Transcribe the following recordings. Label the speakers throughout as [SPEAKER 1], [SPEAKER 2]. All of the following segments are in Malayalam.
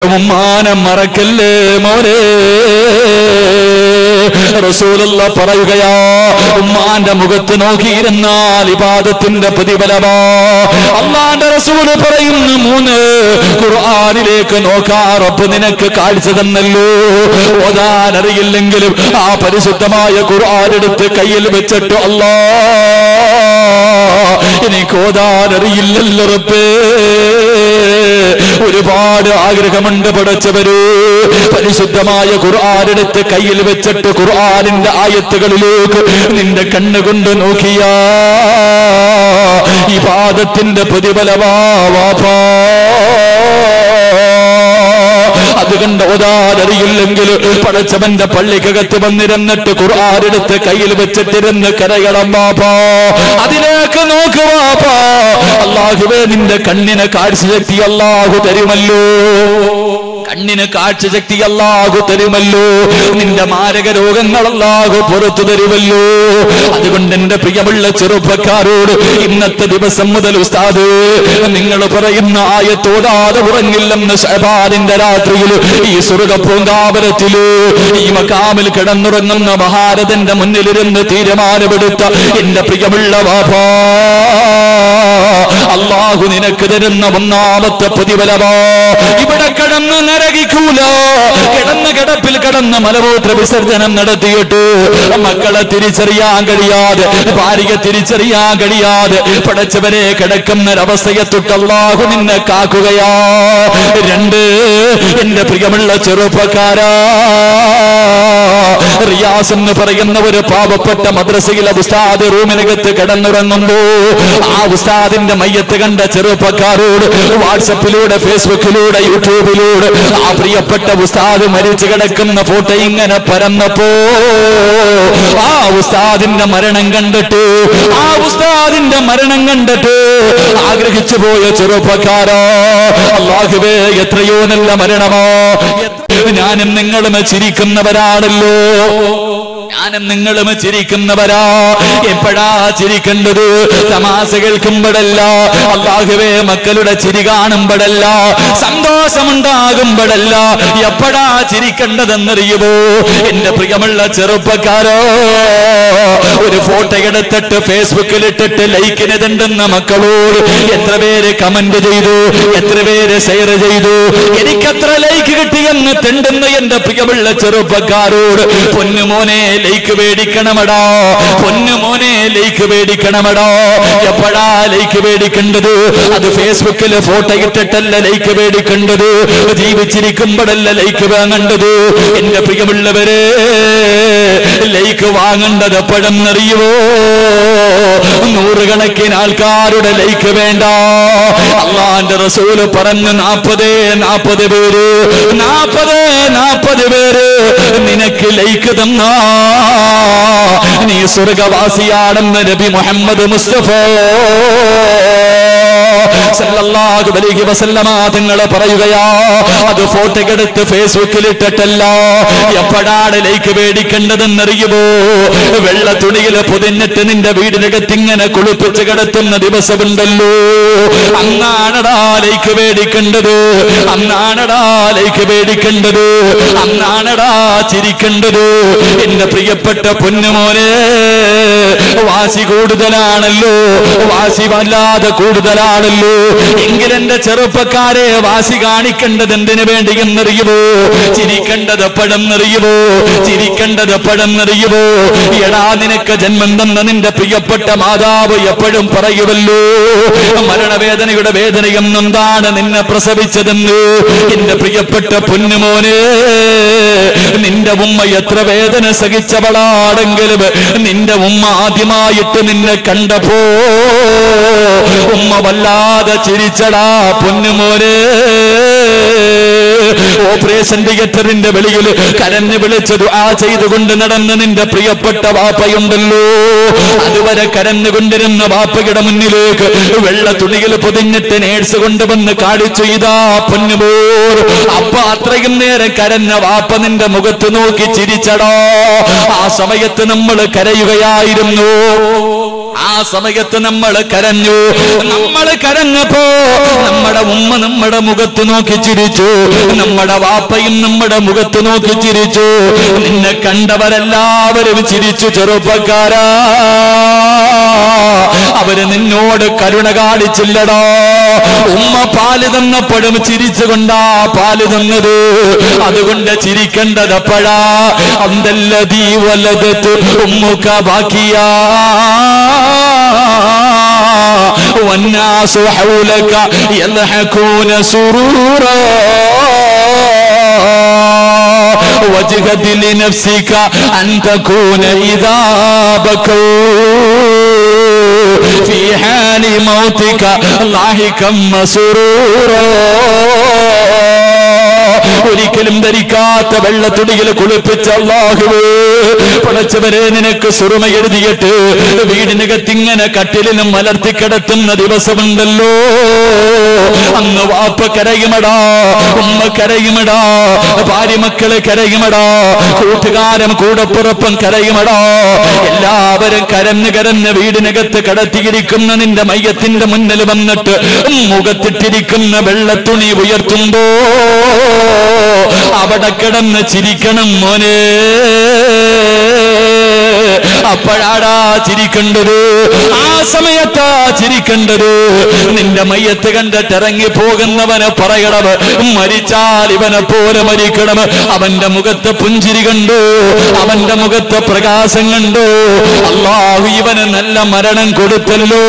[SPEAKER 1] ഉമ്മാനെ മറക്കല്ലേ മോനെ. റസൂലുള്ളാഹി പറയുകയാ, ഉമ്മാന്റെ മുഖത്ത് നോക്കിയിരുന്നാൽ ഇബാദത്തിന്റെ പ്രതിഫലമാ. അല്ലാഹുവിന്റെ റസൂൽ പറയുന്നു, 3 ഖുർആനിലേക്ക് നോക്കാ റബ്ബ് നിനക്ക് കാഴ്ച തന്നല്ലോ. ഓതാൻ അറിയില്ലെങ്കിലും ആ പരിശുദ്ധമായ ഖുർആൻ എടുത്ത് കയ്യിൽ വെച്ചിട്ട് അല്ലാഹ് എനിക്ക് ഓതാൻ അറിയില്ലല്ലോ റബ്ബേ. ഒരുപാട് ആഗ്രഹമുണ്ട് പടച്ചവര്. പരിശുദ്ധമായ ഖുർആൻ എടുത്ത് കയ്യിൽ വെച്ചിട്ട് ഖുർആനിന്റെ ആയത്തുകളിലേക്ക് നിന്റെ കണ്ണുകൊണ്ട് നോക്കിയാ ഇബാദത്തിന്റെ പ്രതിഫലമാ വാപ്പാ. അതുകൊണ്ട് ഓതാനറിയില്ലെങ്കിൽ പടച്ചവന്റെ പള്ളിക്കകത്ത് വന്നിരുന്നിട്ട് ഖുർആൻ എടുത്ത് കയ്യിൽ വെച്ചിട്ടിരുന്ന് കരയണം വാപ്പാ. അതിലേക്ക് നോക്ക് വാപ്പാ. അല്ലാഹുവേ, നിന്റെ കണ്ണിനെ കാഴ്ച ശക്തി അല്ലാഹു തരുമല്ലോ. കണ്ണിന് കാഴ്ച ശക്തി അല്ലാഹു തരുമല്ലോ. നിന്റെ മാരക രോഗങ്ങൾ അല്ലാഹു പുറത്തു തരുമല്ലോ. അതുകൊണ്ട് എന്റെ പ്രിയമുള്ള ചെറുപ്പക്കാരോട് ഇന്നത്തെ ദിവസം മുതൽ ഉസ്താദ് നിങ്ങൾ പറയുന്ന ആയത്തോടാതെ ഉറങ്ങില്ലെന്ന് ശഅബാനിന്റെ രാത്രിയിൽ ഈ സ്വർഗ്ഗ പൂങ്കാവനത്തില് ഈ മഖാമിൽ കിടന്നുറങ്ങുന്ന മഹാരഥന്റെ മുന്നിലിരുന്ന് തീരുമാനമെടുത്ത എന്റെ പ്രിയമുള്ള വാപ്പാ, അല്ലാഹു നിനക്ക് തരുന്ന ഒന്നാമത്തെ പ്രതിഫലമാ. ഇവിടെ കിടന്ന് നരകിക്കൂല. കിടന്ന് കിടപ്പിൽ കിടന്ന് മലമൂത്ര വിസർജനം നടത്തിയിട്ട് മക്കളെ തിരിച്ചറിയാൻ കഴിയാതെ, ഭാര്യയെ തിരിച്ചറിയാൻ കഴിയാതെ പടച്ചവരെ കിടക്കുന്നൊരവസ്ഥയെ തൊട്ട് അല്ലാഹു നിന്നെ കാക്കുകയാ. 2, എന്റെ പ്രിയമുള്ള ചെറുപ്പക്കാരാ, റിയാസ് എന്ന് പറയുന്ന ഒരു പാവപ്പെട്ട മദ്രസയിലെ ഉസ്താദ് റൂമിനകത്ത് കിടന്നുറങ്ങുമ്പോ ആ ഉസ്താദിന്റെ മയ്യത്ത് കണ്ട ചെറുപ്പക്കാരോട് വാട്സപ്പിലൂടെ, ഫേസ്ബുക്കിലൂടെ, യൂട്യൂബിലൂടെ ആ പ്രിയപ്പെട്ട ഉസ്താദ് മരിച്ചു കിടക്കുന്ന ഫോട്ടോ ഇങ്ങനെ പരന്നപ്പോ ആ ഉസ്താദിന്റെ മരണം കണ്ടിട്ട് ആഗ്രഹിച്ചു പോയ ചെറുപ്പക്കാരോ, അല്ലാഹുവേ എത്രയോ നല്ല മരണമോ. ഞാനും നിങ്ങളും ചിരിക്കുന്നവരാണല്ലോ. ഞാനും നിങ്ങളും ചിരിക്കുന്നവരാ. എപ്പോഴാ ചിരിക്കേണ്ടത്? തമാശ കേൾക്കുമ്പോഴല്ല, അല്ലാഹുവേ മക്കളുടെ ചിരി കാണുമ്പോഴല്ല, സന്തോഷമുണ്ടാകുമ്പോഴല്ല. എപ്പോഴാ ചിരിക്കേണ്ടതെന്നറിയുമോ? എന്റെ പ്രിയമുള്ള ചെറുപ്പക്കാരോ, ഒരു ഫോട്ടോ എടുത്തിട്ട് ഫേസ്ബുക്കിൽ ഇട്ടിട്ട് ലൈക്കിന് തണ്ടുന്ന മക്കളോട് എത്ര പേര് കമന്റ് ചെയ്തു, എത്ര പേര് ഷെയർ ചെയ്തു, എനിക്കെത്ര ലൈക്ക് കിട്ടിയെന്ന് തെണ്ടുന്ന എന്റെ പ്രിയമുള്ള ചെറുപ്പക്കാരോട്, പൊന്നുമോനെ ലൈക്ക് മേടിക്കണമടാ, പൊന്നുമോനെ ലൈക്ക് മേടിക്കണമടാ. എപ്പോഴാ ലൈക്ക് മേടിക്കേണ്ടത്? അത് ഫേസ്ബുക്കിൽ ഫോട്ടോ ഇട്ടിട്ടല്ല ലൈക്ക് മേടിക്കേണ്ടത്, ജീവിച്ചിരിക്കുമ്പോഴല്ല ലൈക്ക് വാങ്ങേണ്ടത്. എന്റെ പ്രിയമുള്ളവരെ, ലൈക്ക് വാങ്ങേണ്ടത് എപ്പോഴെന്നറിയുമോ? 100 കണക്കിന് ആൾക്കാരുടെ ലൈക്ക് വേണ്ട. അല്ലാഹുവിന്റെ റസൂൽ പറഞ്ഞു, 40 പേര് നിനക്ക് ലൈക്ക് തന്നാ നീ സ്വർഗവാസിയാണെന്ന് നബി മുഹമ്മദ് മുസ്തഫ സല്ലല്ലാഹു അലൈഹി വസല്ലമ തങ്ങൾ പറയുകയാ. അത് ഫോട്ടോ എടുത്ത് ഫേസ്ബുക്കിൽ ഇട്ടിട്ടല്ല. എപ്പോഴാണ് ലൈക്ക് മേടിക്കേണ്ടതെന്നറിയുമോ? വെള്ള തുണിയിൽ പൊതിഞ്ഞിട്ട് നിന്റെ വീടിനകത്ത് ഇങ്ങനെ കുളിപ്പിച്ച് കിടത്തുന്ന ദിവസമുണ്ടല്ലോ, അന്നാണടാ ലൈക്ക് മേടിക്കേണ്ടത്, അന്നാണടാ ലൈക്ക് മേടിക്കേണ്ടത്, അന്നാണടാ ചിരിക്കേണ്ടത്. എന്റെ പ്രിയപ്പെട്ട പൊന്നുമോനെ, വാശി കൂടുതലാണല്ലോ, വാശി വല്ലാതെ കൂടുതലാണല്ലോ. എങ്കിലെന്റെ ചെറുപ്പക്കാരെ, വാശി കാണിക്കേണ്ടത് എന്തിനു വേണ്ടി എന്നറിയുമോ? ചിരിക്കേണ്ടത് എപ്പോഴെന്നറിയുമോ? ചിരിക്കേണ്ടത് എപ്പോഴെന്നറിയുമോ? എടാ, നിനക്ക് ജന്മം തന്ന നിന്റെ പ്രിയപ്പെട്ട മാതാവ് എപ്പോഴും പറയുമല്ലോ, മരണവേദനയുടെ വേദനയൊന്നും എന്താണ് നിന്നെ പ്രസവിച്ചതെന്ന്. എന്റെ പ്രിയപ്പെട്ട പൊന്നുമോനെ, നിന്റെ ഉമ്മ എത്ര വേദന സഹിച്ചവളാണെങ്കിലും നിന്റെ ഉമ്മ ആദ്യമായിട്ട് നിന്നെ കണ്ടപ്പോ ഉമ്മ വല്ലാതെ ചിരിച്ചടാ പൊന്നുമോനെ. ഓപ്പറേഷൻ തിയേറ്ററിന്റെ വെളിയിൽ കരഞ്ഞു വിളിച്ച് ദുആ ചെയ്തുകൊണ്ട് നടന്ന നിന്റെ പ്രിയപ്പെട്ട വാപ്പയുണ്ടല്ലോ, അതുവരെ കരഞ്ഞുകൊണ്ടിരുന്ന വാപ്പയുടെ മുന്നിലേക്ക് വെള്ള തുണിയിൽ പൊതിഞ്ഞിട്ട് നേഴ്സ് കൊണ്ടുവന്ന് കാണിച്ചു, ഇതാ പൊന്നുമോർ. അപ്പ അത്രയും നേരം കരഞ്ഞ വാപ്പ നിന്റെ മുഖത്ത് നോക്കി ചിരിച്ചടോ. ആ സമയത്ത് നമ്മൾ കരയുകയായിരുന്നു. ആ സമയത്ത് നമ്മൾ കരഞ്ഞു. നമ്മൾ കരഞ്ഞപ്പോ നമ്മുടെ ഉമ്മ നമ്മുടെ മുഖത്ത് നോക്കി ചിരിച്ചു, നമ്മുടെ വാപ്പയും നമ്മുടെ മുഖത്ത് നോക്കി ചിരിച്ചു. നിന്നെ കണ്ടവരെല്ലാവരും ചിരിച്ചു. ചെറുപ്പക്കാരാ, അവര് നിന്നോട് കരുണ കാണിച്ചില്ലടോ. ഉമ്മ പാല് തന്നപ്പോഴും ചിരിച്ചുകൊണ്ടാ പാല് തന്നത്. അതുകൊണ്ട് ചിരിക്കേണ്ടതപ്പോഴാ. അന്തല്ലദീ വലദത് ഉമ്മുക ബാക്കിയാ വന്നാസു ഹൗലക യൽഹഖൂന സുറൂറാ وجهد لنفسك أن تكون إذا بكوا في حال موتك لاحقا مسرورا. ഒരിക്കലും ധരിക്കാത്ത വെള്ളത്തുടിയിൽ കുളിപ്പിച്ച അല്ലാഹുവേ, പടച്ചവരെ നിനക്ക് സുറുമ എഴുതിയിട്ട് വീടിനകത്തിങ്ങനെ കട്ടിലിനും മലർത്തിക്കിടത്തുന്ന ദിവസമുണ്ടല്ലോ. അന്ന് വാപ്പ കരയുമടാ, ഉമ്മ കരയുമടാ, ഭാര്യ മക്കള് കരയുമടാ, കൂട്ടുകാരൻ കൂടപ്പുറപ്പം കരയുമടാ. എല്ലാവരും കരഞ്ഞ് കരഞ്ഞ് വീടിനകത്ത് കടത്തിയിരിക്കുന്ന നിന്റെ മയ്യത്തിന്റെ മുന്നിൽ വന്നിട്ട് മുഖത്തിട്ടിരിക്കുന്ന വെള്ളത്തുണി ഉയർത്തുമ്പോ അവിടെ കിടന്ന് ചിരിക്കണം മോനെ. അപ്പോഴാടാ ചിരിക്കേണ്ടത്, ആ സമയത്താ ചിരിക്കേണ്ടത്. നിന്റെ മയ്യത്ത് കണ്ടിട്ട് ഇറങ്ങി പോകുന്നവനെ പറയണം, മരിച്ചാൽ ഇവനെ പോലെ മരിക്കണം. അവന്റെ മുഖത്ത് പുഞ്ചിരി കണ്ടു, അവന്റെ മുഖത്ത് പ്രകാശം കണ്ടു. അല്ലാഹു ഇവന് നല്ല മരണം കൊടുത്തല്ലോ.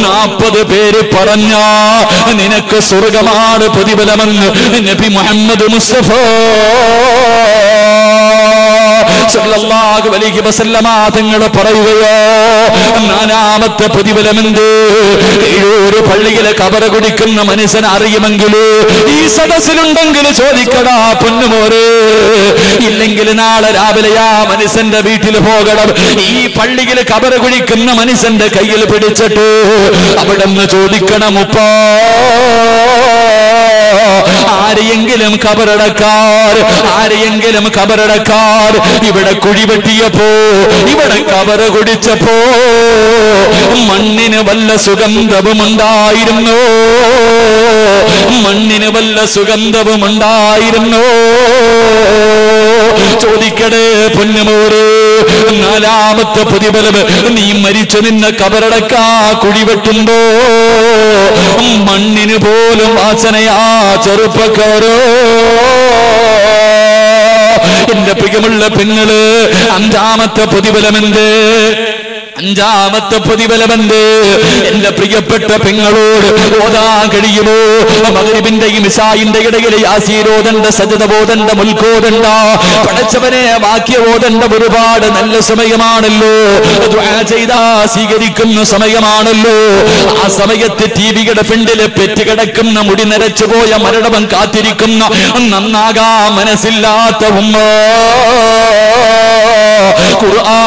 [SPEAKER 1] 40 പേര് പറഞ്ഞ നിനക്ക് സ്വർഗമാണ് പ്രതിഫലമെന്ന് നബി മുഹമ്മദ് മുസ്തഫ സല്ലല്ലാഹു അലൈഹി വസല്ലമ തങ്ങൾ പറയുകയോ. 4ാമത്തെ പ്രതിഫലമെന്ത്? ഏഴൂര് പള്ളിയിലെ കബറ കുടിക്കുന്ന മനുഷ്യൻ അറിയുമെങ്കിൽ ഈ സദസ്സിലുണ്ടെങ്കിൽ ചോദിക്കടാ പൊന്നുമോരെ. ഇല്ലെങ്കിൽ നാളെ രാവിലെ ആ മനുഷ്യന്റെ വീട്ടിൽ പോകണം. ഈ പള്ളിയിൽ കബറ കുടിക്കുന്ന മനുഷ്യന്റെ കയ്യിൽ പിടിച്ചിട്ട് അവിടെ നിന്ന് ചോദിക്കണം, ഉപ്പാ ആരെയെങ്കിലും കബറടക്കാർ, ആരെയെങ്കിലും കബറടക്കാർ. ഇവിടെ കുഴി വെട്ടിയപ്പോ, ഇവിടെ കബറ കുടിച്ചപ്പോ മണ്ണിന് വല്ല സുഗന്ധവുമുണ്ടായിരുന്നു, മണ്ണിന് വല്ല സുഗന്ധവുമുണ്ടായിരുന്നു. ചോദിക്കടേ പൊന്നുമോരെ, 4ാമത്തെ പ്രതിഫലം നീ മരിച്ചു നിന്നെ കബറടക്കാ കുഴി വെട്ടുമ്പോ മണ്ണിന് പോലും വാസനയാ ചെറുപ്പക്കാരോ. എന്റെ പ്രിയമുള്ള പെങ്ങള്, 5ാമത്തെ പ്രതിഫലമെന്ത്? 5ാമത്തെ പ്രതിഫലമെന്ത്? എന്റെ പ്രിയപ്പെട്ട പെങ്ങളോട് ഓതാൻ കഴിയുമോ? മഗ്രിബിന്റെയും ഇശാഇന്റെ ഇടയിൽ യാസീൻ ഓതണ്ട, സജദ ഓതണ്ട, മുൽക്ക് ഓതണ്ട, പടച്ചവനെ വാക്യ ഓതണ്ട ഒരുപാട് നല്ല സമയമാണല്ലോ. ദുആ ചെയ്താ സ്വീകരിക്കുന്ന സമയമാണല്ലോ. ആ സമയത്ത് ടിവിയുടെ ഫ്രണ്ടില് പെറ്റുകിടക്കുന്ന മുടി നരച്ചുപോയ മരണവൻ കാത്തിരിക്കുന്ന നന്നാകാ മനസ്സില്ലാത്ത ഉമ്മ ഖുർആൻ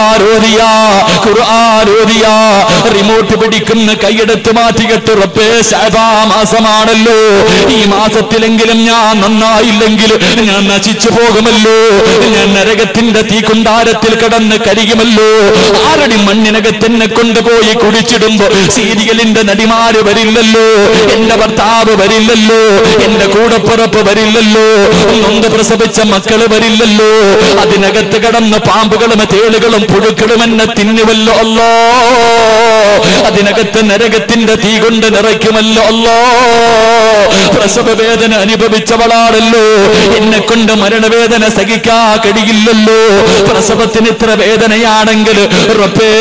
[SPEAKER 1] റിമോട്ട് പിടിക്കുന്ന കൈയെടുത്ത് മാറ്റിയിട്ട് റബ്ബേ ശഅബാ മാസമാണല്ലോ, ഈ മാസത്തിലെങ്കിലും ഞാൻ നന്നായില്ലെങ്കിൽ ഞാൻ നശിച്ചു പോകുമല്ലോ, ഞാൻ നരകത്തിന്റെ തീക്കുണ്ടാരത്തിൽ കടന്ന് കരിയുമല്ലോ. ആരടി മണ്ണിനകത്തെന്നെ കൊണ്ടുപോയി കുടിച്ചിടുമ്പോ സീരിയലിന്റെ നടിമാര് വരില്ലല്ലോ, എന്റെ ഭർത്താവ് വരില്ലല്ലോ, എന്റെ കൂടപ്പുറപ്പ് വരില്ലല്ലോ, നൊന്ത് പ്രസവിച്ച മക്കള് വരില്ലല്ലോ. അതിനകത്ത് കടന്ന് പാമ്പുകളും തേളുകളും പുഴുക്കളും എന്നെ തിന്നുവല്ലോ അല്ലോ. അതിനകത്ത് നരകത്തിന്റെ തീ കൊണ്ട് നിറയ്ക്കുമല്ലോ അല്ലോ. പ്രസവ വേദന അനുഭവിച്ചവളാണല്ലോ, എന്നെ കൊണ്ട് മരണവേദന സഹിക്കാ കഴിയില്ലല്ലോ. പ്രസവത്തിന് ഇത്ര വേദനയാണെങ്കിൽ റബ്ബേ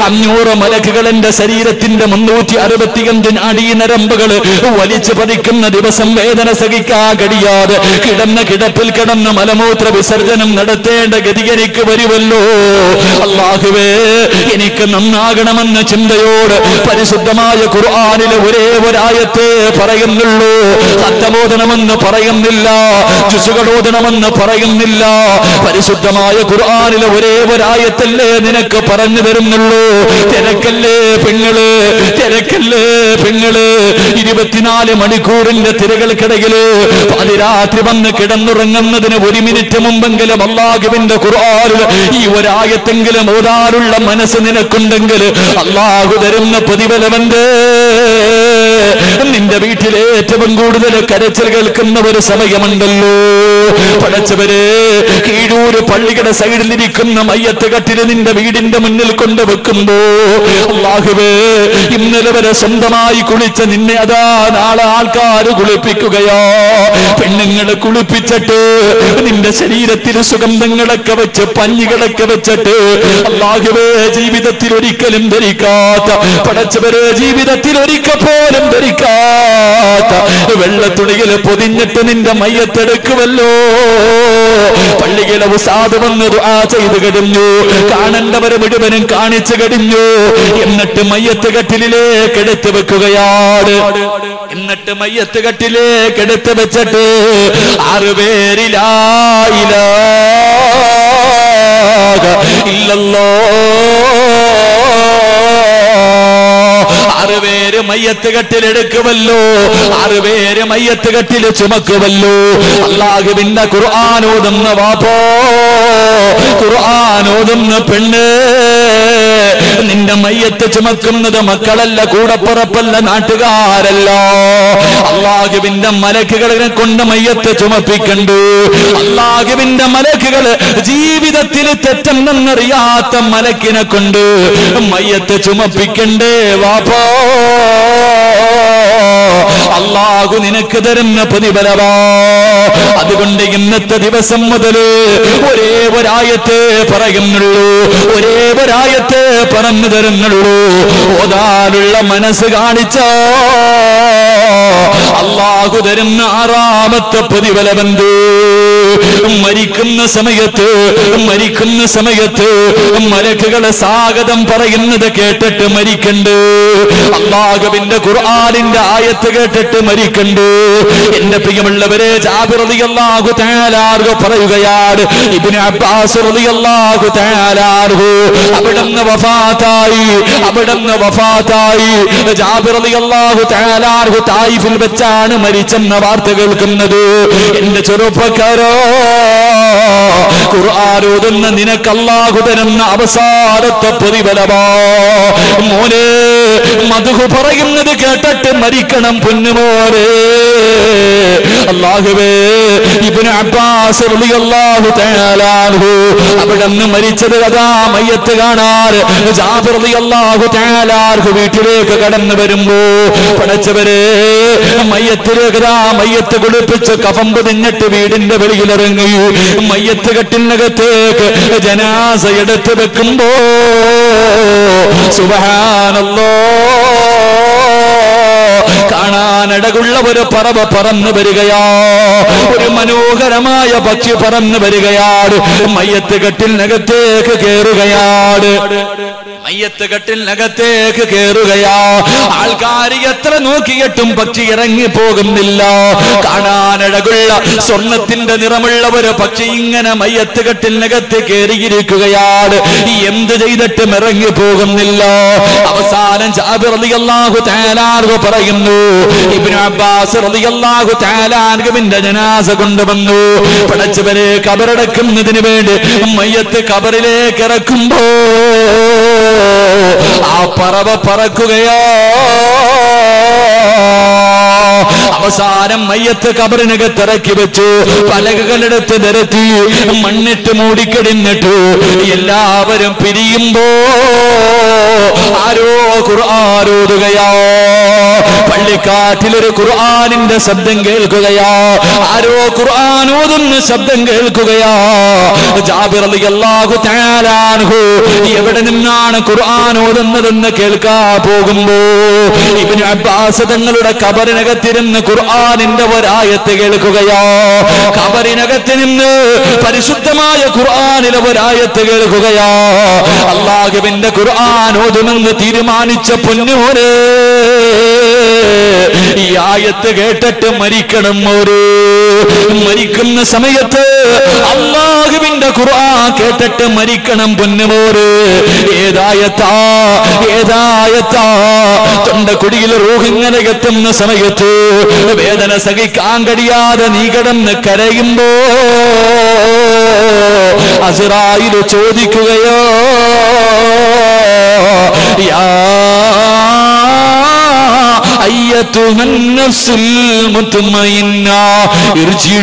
[SPEAKER 1] 500 മലക്കുകൾ എന്റെ ശരീരത്തിന്റെ 365 നാഡീനരമ്പുകൾ വലിച്ചു പതിക്കുന്ന ദിവസം വേദന സഹിക്കാ കഴിയാതെ കിടന്ന കിടപ്പിൽ കിടന്ന മലമൂത്ര വിസർജനം നടത്തേണ്ട ഗതി എനിക്ക് വരുമല്ലോ. അല്ലാഹുവേ, എനിക്ക് നന്നാകണമെന്ന ചിന്തയോട് പരിശുദ്ധമായ ഖുർആനിലെ ഒരേ ഒരായത്തെ പറയുന്നുള്ളൂ. ഖത്തമോദണമെന്ന് പറയുന്നില്ല, ജുസുകളോദണമെന്ന് പറയുന്നില്ല. പരിശുദ്ധമായ ഖുർആനിലെ ഒരേ ഒരായത്തല്ലേ നിനക്ക് പറഞ്ഞു തരുന്നുള്ളൂ. തിരക്കല്ലേ പെങ്ങള്, തിരക്കല്ലേ പെങ്ങള്. 24 മണിക്കൂറിന്റെ തിരകൾക്കിടയില് പാതിരാത്രി വന്ന് കിടന്നുറങ്ങുന്നതിന് 1 മിനിറ്റ് മുമ്പെങ്കിലും അല്ലാഹുവിന്റെ ഖുർആനിൽ ഈ ഒരായത്തെങ്കിലും ഓതാനുള്ള മനസ്സ് നിനക്കുണ്ടെങ്കിൽ അല്ലാഹു തരുന്ന പ്രതിഫലമെന്ത്? നിന്റെ വീട്ടിലെ ഏറ്റവും കൂടുതൽ കരച്ചിൽ കേൾക്കുന്ന ഒരു സമയമുണ്ടല്ലോ പടച്ചവരെ, കീഴൂര് പള്ളിയുടെ സൈഡിലിരിക്കുന്ന മയ്യത്ത് കട്ടില് നിന്റെ വീടിന്റെ മുന്നിൽ കൊണ്ടുവെക്കുമ്പോ അല്ലാഹുവേ, ഇന്നലെ വരെ സ്വന്തമായി കുളിച്ച നിന്നെ അതാ നാളെ ആൾക്കാർ കുളിപ്പിക്കുകയോ. പെണ്ണുങ്ങളെ കുളിപ്പിച്ചിട്ട് നിന്റെ ശരീരത്തിൽ സുഗന്ധങ്ങളൊക്കെ വെച്ച് പഞ്ഞികളൊക്കെ വെച്ചിട്ട് അല്ലാഹുവേ, ജീവിതത്തിൽ ഒരിക്കലും ധരിക്കാത്ത പടച്ചവരെ, ജീവിതത്തിൽ ഒരിക്കൽ പോലും ധരിക്കാത്ത വെള്ളത്തുണിയിൽ പൊതിഞ്ഞിട്ട് നിന്റെ മയ്യത്തെടുക്കുമല്ലോ. പള്ളിയിലെ ഉസ്താദ് വന്ന് ദുആ ചെയ്തു കഴിഞ്ഞു, കാണേണ്ടവരെ മുഴുവനും കാണിച്ചു കഴിഞ്ഞു. എന്നിട്ട് മയ്യത്ത് കട്ടിലേക്ക് എടുത്തു വെക്കുകയാണ്. എന്നിട്ട് മയ്യത്ത് കട്ടിലേക്ക് എടുത്തു വെച്ചിട്ട് 6 പേര് ലാ ഇലാഹ ഇല്ലല്ലാഹ് 6 പേര് മയ്യത്ത് കട്ടിലെടുക്കുമല്ലോ, 6 പേര് മയ്യത്ത് കട്ടില് ചുമക്കുമല്ലോ. അല്ലാഹുവിന്റെ ഖുർആൻ ഓതുന്ന വാപ്പോ, ഖുർആൻ ഓതുന്ന പെണ്ണ്, നിന്റെ മയ്യത്ത് ചുമക്കുന്നത് മക്കളല്ല, കൂടപ്പുറപ്പല്ല, നാട്ടുകാരല്ല. അല്ലാഹുവിന്റെ മലക്കുകളെ കൊണ്ട് മയ്യത്ത് ചുമപ്പിക്കണ്ടു. അല്ലാഹുവിന്റെ മലക്കുകള് ജീവിതത്തിൽ തെറ്റെന്നറിയാത്ത മലക്കിനെ കൊണ്ട് മയ്യത്ത് ചുമപ്പിക്കണ്ടേ വാപ്പോ. അല്ലാഹു നിനക്ക് തരുന്ന പ്രതിഫലവാ. അതുകൊണ്ട് ഇന്നത്തെ ദിവസം മുതൽ ഒരേ ഒരായത്തെ പറയുന്നുള്ളൂ, ഒരേ ഒരായത്തെ പറഞ്ഞു തരുന്നുള്ളൂ. ഓതാനുള്ള മനസ്സ് കാണിച്ചോ അല്ലാഹു തരുന്ന 6ാമത്തെ പ്രതിഫലമെന്ത്? മരിക്കുന്ന സമയത്ത് മലക്കുകളെ സ്വാഗതം പറയുന്നത് കേട്ടിട്ട് മരിക്കണ്ട്. അല്ലാഹുവിന്റെ ഖുർആനിന്റെ ആയത്ത് കേട്ടിട്ട് മരിക്കണ്ട്. എന്റെ പ്രിയമുള്ളവരെ, ജാബിർ റളിയല്ലാഹു തആല അൻഹു പറയുകയാണ്, ഇബ്നു അബ്ബാസ് റളിയല്ലാഹു തആല അൻഹു അവിടുന്ന് വഫാത്തായി. ജാബിർ റളിയല്ലാഹു തആല അൻഹു തായിഫിൽ വെച്ചാണ് മരിച്ചെന്ന വാർത്ത കേൾക്കുന്നത്. എന്റെ ചെറുപ്പക്കാരോ, ഖുർആൻ ഓതുന്ന നിനക്ക് അല്ലാഹു തരുന്ന അവസാനത്തെ പ്രതിഫലമാ. മോനെ, മദ്ഹ് പറയുന്നത് കേട്ടിട്ട് മരിക്കണം പൊന്നുമോനെ. അല്ലാഹുവേ, ഇബ്നു അബ്ബാസ് റളിയല്ലാഹു തആല അൻഹു അവിടുന്ന് മരിച്ചത് അതാ മയ്യത്ത് കാണാൻ ജാബിർ റളിയല്ലാഹു തആല അൻഹു വീട്ടിലേക്ക് കടന്നു വരുമ്പോ പടച്ചവരെ, മയ്യത്ത് കുളിപ്പിച്ച് കഫം പൊതിഞ്ഞിട്ട് വീടിന്റെ വെളിയിലിറങ്ങി മയ്യത്ത് കെട്ടിനകത്തേക്ക് ജനാസ എടുത്തു വെക്കുമ്പോ സുബ്ഹാനല്ലാഹ്, കാണാനടകുള്ള ഒരു പറവ പറന്നു വരികയാ, ഒരു മനോഹരമായ പക്ഷി പറന്നു വരികയാണ്. മയ്യത്ത് കെട്ടിനകത്തേക്ക് കയറുകയാണ്. ആൾക്കാർ എത്ര നോക്കിയിട്ടും പക്ഷി ഇറങ്ങി പോകുന്നില്ല. കാണാനഴകുള്ള സ്വർണത്തിന്റെ നിറമുള്ള ഒരു പക്ഷി ഇങ്ങനെ മയ്യത്ത് കെട്ടിനകത്ത് കയറിയിരിക്കുകയാണ്. എന്ത് ചെയ്തിട്ടും ഇറങ്ങി പോകുന്നില്ല. അവസാനം ജാബിർ റളിയല്ലാഹു തആല അൻഹു പറയുന്നു, ഇബ്നു അബ്ബാസ് റളിയല്ലാഹു തആല അൻഹുവിന്റെ ജനാസ കൊണ്ടുവന്നു. പടച്ചവരെ, ഖബറടക്കുന്നതിന് വേണ്ടി മയ്യത്ത് ഖബറിലേക്ക് ഇറക്കുമ്പോ ആ പറവ പറക്കുകയോ. അവസാനം മയ്യത്ത് ഖബറിനകത്ത് ഇറക്കി വെച്ചു, പലകകളെടുത്ത് നിരത്തി മണ്ണിട്ട് മൂടിക്കടിഞ്ഞിട്ടു. എല്ലാവരും പിരിയുമ്പോ ആരോ ഖുർആൻ ഓതുകയാ. പള്ളിക്കാറ്റിലൊരു ഖുർആനിന്റെ ശബ്ദം കേൾക്കുകയാ. ആരോ ഖുർആൻ ഓതുന്ന ശബ്ദം കേൾക്കുകയാ. ജാബിർ റളിയല്ലാഹു തആല അൻഹു എവിടെ നിന്നാണ് ഖുർആൻ ഓതുന്നതെന്ന് കേൾക്കാൻ പോകുമ്പോ ഇബ്നു അബ്ബാസ് തങ്ങളുടെ ഖബറിനകത്തിരുന്ന് ഖുർആനിന്റെ ഒരായത്ത് കേൾക്കുകയാ. ഖബറിനകത്ത് നിന്ന് പരിശുദ്ധമായ ഖുർആനിലെ ഒരായത്ത് കേൾക്കുകയാ. അല്ലാഹുവിന്റെ ഖുർആൻ ഓതുമെന്ന് തീരുമാനിച്ച പൊന്നുമോനെ, ഈ ആയത്ത് കേട്ടിട്ട് മരിക്കണം മോര്. മരിക്കുന്ന സമയത്ത് അല്ലാഹുവിന്റെ ഖുർആൻ കേട്ടിട്ട് മരിക്കണം പൊന്നുമോര്. ഏതായത്താ തൊണ്ടക്കുടിയിൽ റൂഹിങ്ങനെ എത്തുന്ന സമയത്ത് വേദന സഹിക്കാൻ കഴിയാതെ നീ കിടന്ന് കരയുമ്പോ അസ്റായിൽ ചോദിക്കുകയോ, യാ അയ്യത്തുഹൻ നഫ്സുൽ മുത്മയിന്ന ഇർജി